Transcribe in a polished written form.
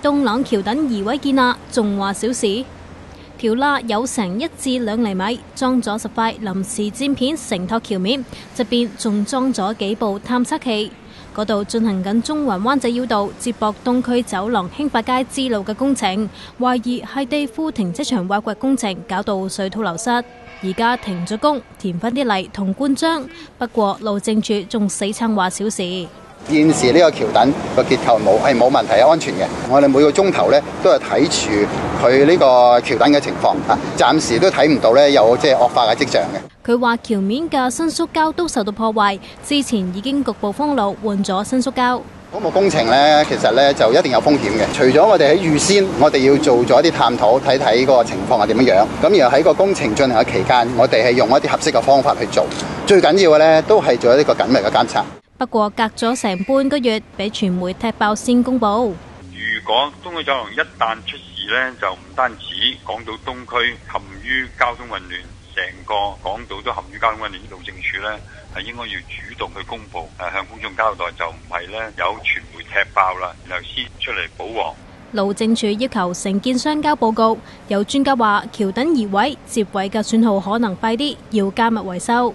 東朗橋等移位建罅，仲話小事。條罅有成1至2厘米，裝咗10塊臨時墊片承托橋面，側邊仲裝咗幾部探測器。嗰度進行緊中環灣仔繞道接駁東區走廊興發街支路嘅工程，懷疑係地庫停車場挖掘工程，搞到水土流失。而家停咗工，填翻啲泥同灌漿。不過路政署仲死撐話小事。現時呢個橋墩個結構係冇問題，係安全嘅。我哋每個鐘頭咧都係睇住佢呢個橋墩嘅情況，暫時都睇唔到咧有即係惡化嘅跡象嘅。佢話橋面嘅新塑膠都受到破壞，之前已經局部封路換咗新塑膠。土木工程咧，其實咧就一定有風險嘅。除咗我哋喺預先，我哋要做咗一啲探討，睇睇個情況係點樣樣。咁然後喺個工程進行嘅期間，我哋係用一啲合適嘅方法去做。最緊要嘅咧，都係做一個緊密嘅監察。不過隔咗成半個月，俾傳媒踢爆先公佈。如果東區走廊一旦出事呢，就唔單止港島東區陷於交通混亂，成個港島都陷於交通混亂。路政署呢係應該要主動去公佈，向公眾交代，就唔係呢有傳媒踢爆啦，然後先出嚟保皇。路政署要求承建商交報告，有專家話橋墩移位接位嘅損耗可能快啲，要加密維修。